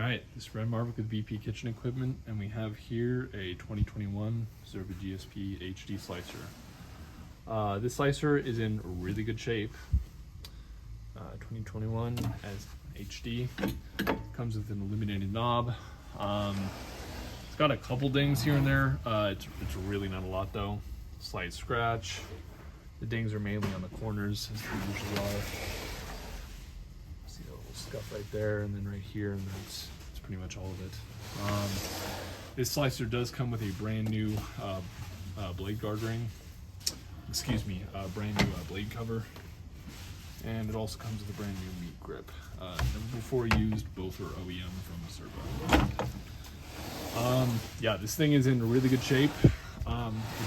Alright, this is Red Marvick with VP Kitchen Equipment, and we have here a 2021 Bizerba GSP HD slicer. This slicer is in really good shape. 2021 as HD. Comes with an illuminated knob. It's got a couple dings here and there. It's really not a lot though. Slight scratch. The dings are mainly on the corners, as they usually are. See that little scuff right there, and then right here, and that's pretty much all of it. This slicer does come with a brand new blade guard ring. Excuse me, brand new blade cover. And it also comes with a brand new meat grip. Never before used, both are OEM from Bizerba. Yeah, this thing is in really good shape. It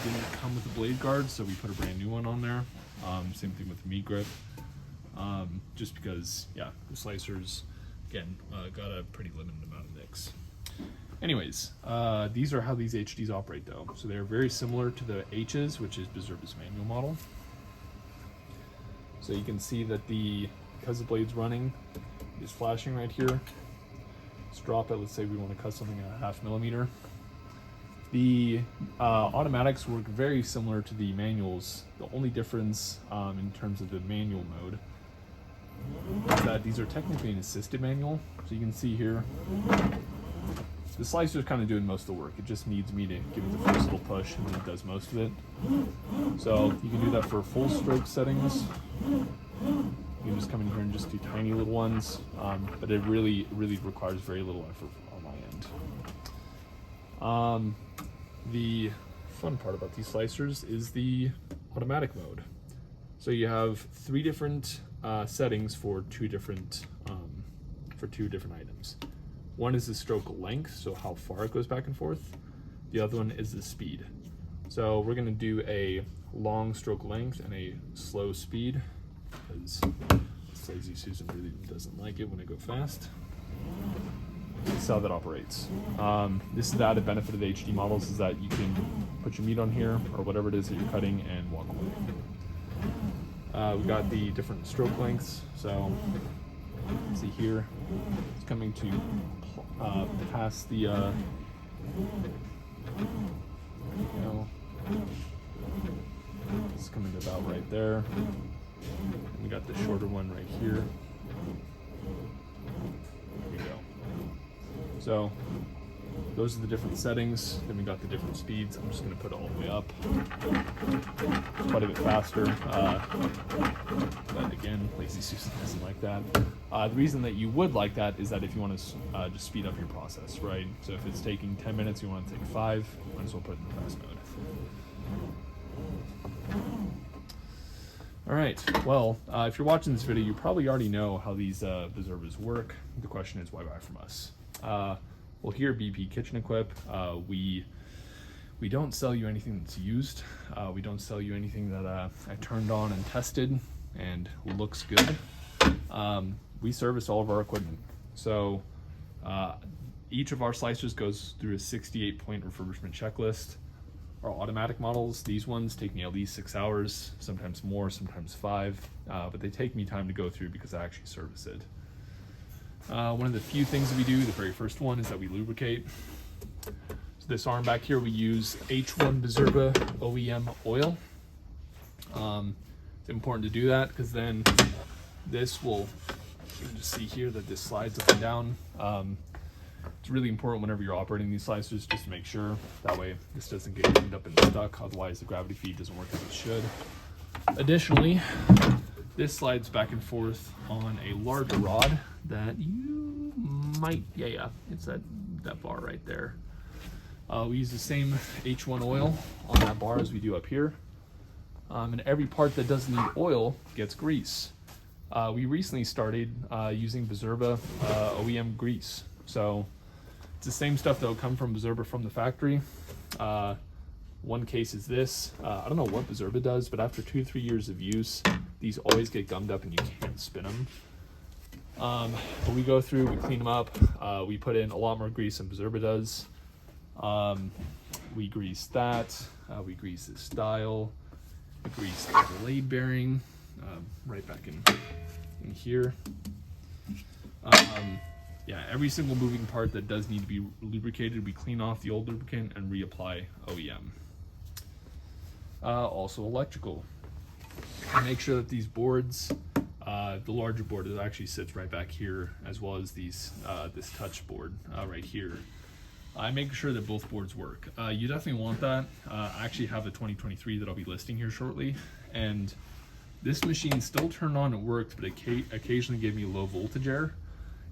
didn't come with a blade guard, so we put a brand new one on there. Same thing with the meat grip. Just because, yeah, the slicers, again, got a pretty limited amount of nicks. Anyways, these are how these HDs operate though. So they're very similar to the H's, which is Bizerba's manual model. So you can see that because the blade's running, it's flashing right here. Let's drop it. Let's say we want to cut something at 0.5 millimeter. The automatics work very similar to the manuals. The only difference in terms of the manual mode is that these are technically an assisted manual. So you can see here, the slicer is kind of doing most of the work. It just needs me to give it the first little push, and then it does most of it. So you can do that for full stroke settings. You can just come in here and just do tiny little ones, but it really requires very little effort on my end. The fun part about these slicers is the automatic mode. So you have 3 different settings for two different items. One is the stroke length, so how far it goes back and forth. The other one is the speed. So we're going to do a long stroke length and a slow speed, because Lazy Susan really doesn't like it when I go fast. This is how that operates. This is the added benefit of the HD models, is that you can put your meat on here or whatever it is that you're cutting and walk away. We got the different stroke lengths. So see here, it's coming to past the it's coming to about right there. And we got the shorter one right here. There we go. So those are the different settings. Then we got the different speeds. I'm just going to put it all the way up. It's quite a bit faster. But again, Lazy Susan doesn't like that. The reason that you would like that is that if you want to just speed up your process, right? So if it's taking 10 minutes, you want to take 5, might as well put it in the fast mode. All right, well, if you're watching this video, you probably already know how these Bizerbas work. The question is, why buy from us? Well, here at BP Kitchen Equip, we don't sell you anything that's used. We don't sell you anything that I turned on and tested and looks good. We service all of our equipment. So each of our slicers goes through a 68-point refurbishment checklist. Our automatic models, these ones take me at least 6 hours, sometimes more, sometimes 5, but they take me time to go through because I actually service it. One of the few things that we do, the very first one, is that we lubricate. So this arm back here, we use H1 Bizerba OEM oil. It's important to do that because then this will, you can just see here that this slides up and down. It's really important whenever you're operating these slicers just to make sure. That way this doesn't get cleaned up and stuck, otherwise the gravity feed doesn't work as it should. Additionally, this slides back and forth on a larger rod that you might, it's that bar right there. We use the same H1 oil on that bar as we do up here. And every part that doesn't need oil gets grease. We recently started using Bizerba OEM grease. So it's the same stuff that will come from Bizerba from the factory. One case is this. I don't know what Bizerba does, but after 2-3 years of use, these always get gummed up and you can't spin them. But we go through, we clean them up. We put in a lot more grease than Bizerba does. We grease that. We grease this dial. We grease the blade bearing right back in here. yeah, every single moving part that does need to be lubricated, we clean off the old lubricant and reapply OEM. Also electrical. Make sure that these boards, the larger board, it actually sits right back here, as well as these this touch board right here. I make sure that both boards work. You definitely want that. I actually have a 2023 that I'll be listing here shortly, and this machine still turned on and worked, but it occasionally gave me low voltage error,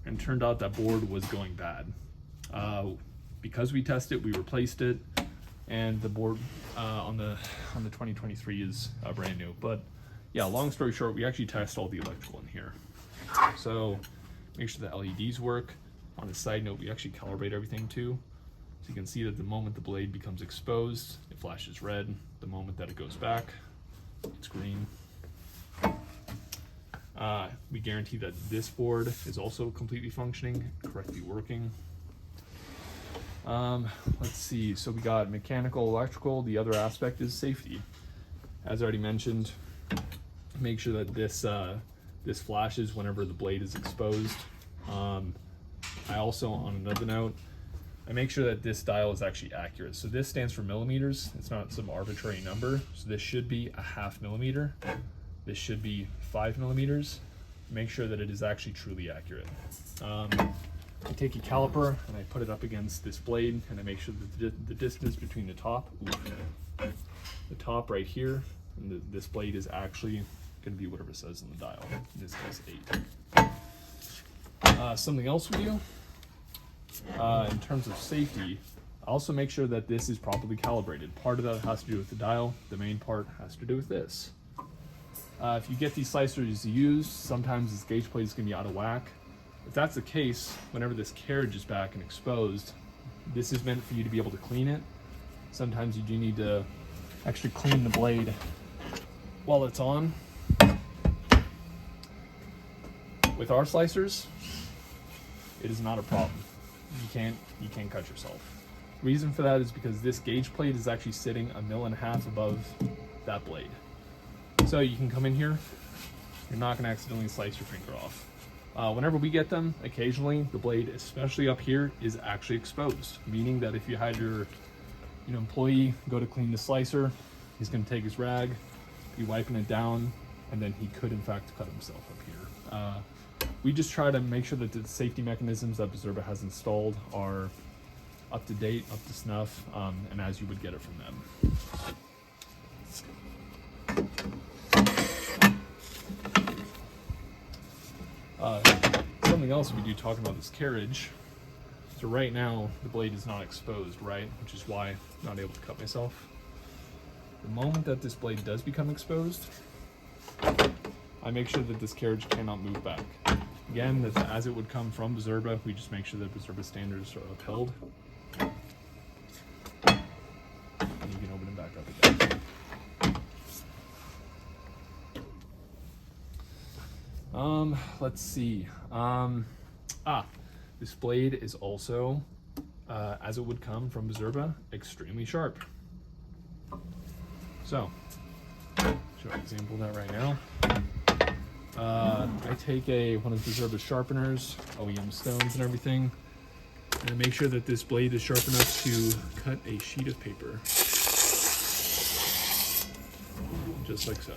and turned out that board was going bad. Because we tested, we replaced it, and the board on the 2023 is brand new. But yeah, long story short, we actually test all the electrical in here. So make sure the LEDs work. On a side note, we actually calibrate everything too. So you can see that the moment the blade becomes exposed, it flashes red. The moment that it goes back, it's green. We guarantee that this board is also completely functioning, correctly working. Let's see, so we got mechanical, electrical. The other aspect is safety. As I already mentioned, make sure that this flashes whenever the blade is exposed. I also, on another note, I make sure that this dial is actually accurate. So this stands for millimeters. It's not some arbitrary number. So this should be a 0.5 millimeter. This should be 5 millimeters. Make sure that it is actually truly accurate. I take a caliper and I put it up against this blade, and I make sure that the distance between the top right here and this blade is actually going to be whatever it says on the dial. In this case, 8. Something else we do in terms of safety, I also make sure that this is properly calibrated. Part of that has to do with the dial. The main part has to do with this. If you get these slicers used, sometimes this gauge plate is going to be out of whack. If that's the case, whenever this carriage is back and exposed, this is meant for you to be able to clean it. Sometimes you do need to actually clean the blade while it's on. With our slicers, it is not a problem. You can't cut yourself. Reason for that is because this gauge plate is actually sitting 1.5 mm above that blade. So you can come in here, you're not going to accidentally slice your finger off. Whenever we get them, occasionally the blade, especially up here, is actually exposed, meaning that if you had your employee go to clean the slicer, he's going to take his rag, be wiping it down, and then he could in fact cut himself up here. We just try to make sure that the safety mechanisms that Bizerba has installed are up to date, up to snuff, and as you would get it from them. Something else we do talking about this carriage. So right now the blade is not exposed, right? Which is why I'm not able to cut myself. The moment that this blade does become exposed, I make sure that this carriage cannot move back. Again, that's as it would come from Bizerba. We just make sure that Bizerba standards are upheld. And you can open it back up again. Let's see. This blade is also, as it would come from Bizerba, extremely sharp. So, show an example of that right now. I take one of Bizerba's sharpeners, OEM stones and everything, and I make sure that this blade is sharp enough to cut a sheet of paper. Just like so.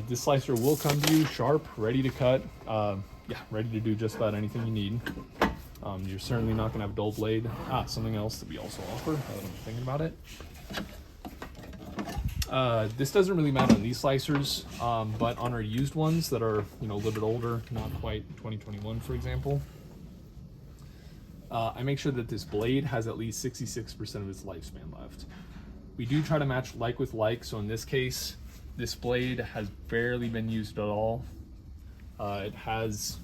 This slicer will come to you sharp, ready to cut, ready to do just about anything you need. You're certainly not going to have a dull blade. Something else that we also offer, now that I'm thinking about it. This doesn't really matter on these slicers, but on our used ones that are a little bit older, not quite 2021 for example, I make sure that this blade has at least 66% of its lifespan left. We do try to match like with like, so in this case, this blade has barely been used at all. It has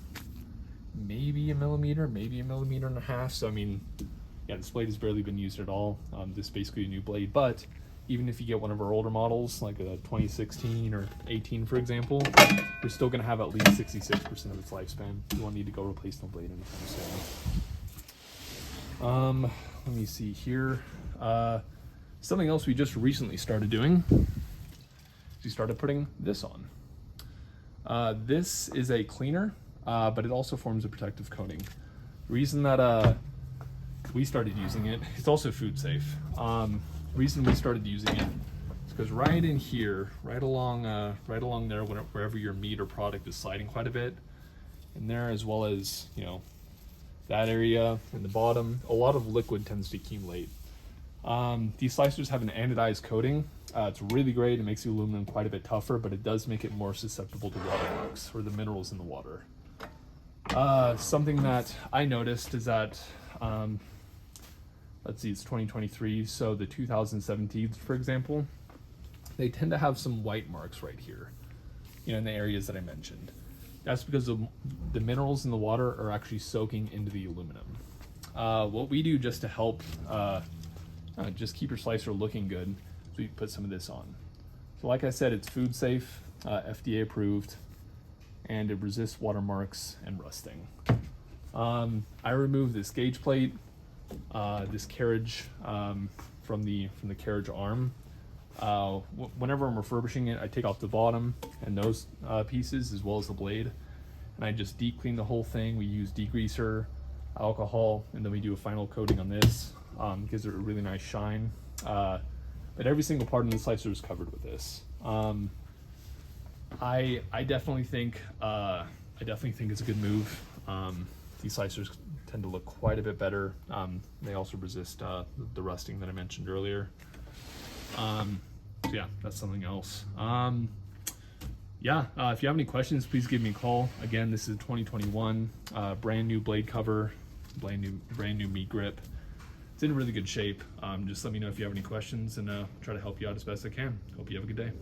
maybe 1 millimeter, maybe 1.5 millimeters. So I mean, yeah, this blade has barely been used at all. This is basically a new blade, but even if you get one of our older models, like a 2016 or 18, for example, you're still gonna have at least 66% of its lifespan. You won't need to go replace the blade anytime soon. Let me see here. Something else we just recently started doing, we started putting this on. This is a cleaner. but it also forms a protective coating. The reason that we started using it, it's also food safe. Reason we started using it is because right in here, right along there, wherever your meat or product is sliding quite a bit, in there, as well as, you know, that area in the bottom, a lot of liquid tends to accumulate. These slicers have an anodized coating. It's really great. It makes the aluminum quite a bit tougher, but it does make it more susceptible to watermarks or the minerals in the water. Something that I noticed is that, let's see, it's 2023, so the 2017s, for example, they tend to have some white marks right here, you know, in the areas that I mentioned. That's because the minerals in the water are actually soaking into the aluminum. What we do just to help just keep your slicer looking good is we put some of this on. So like I said, it's food safe, FDA approved, and it resists watermarks and rusting. I removed this gauge plate, this carriage from the carriage arm. Whenever I'm refurbishing it, I take off the bottom and those pieces as well as the blade, and I just deep clean the whole thing. We use degreaser, alcohol, and then we do a final coating on this. Gives it a really nice shine. But every single part of the slicer is covered with this. I definitely think it's a good move. These slicers tend to look quite a bit better. They also resist the rusting that I mentioned earlier. So yeah, that's something else. If you have any questions, please give me a call. Again, this is 2021, brand new blade cover, brand new meat grip. It's in really good shape. Just let me know if you have any questions, and try to help you out as best I can. Hope you have a good day.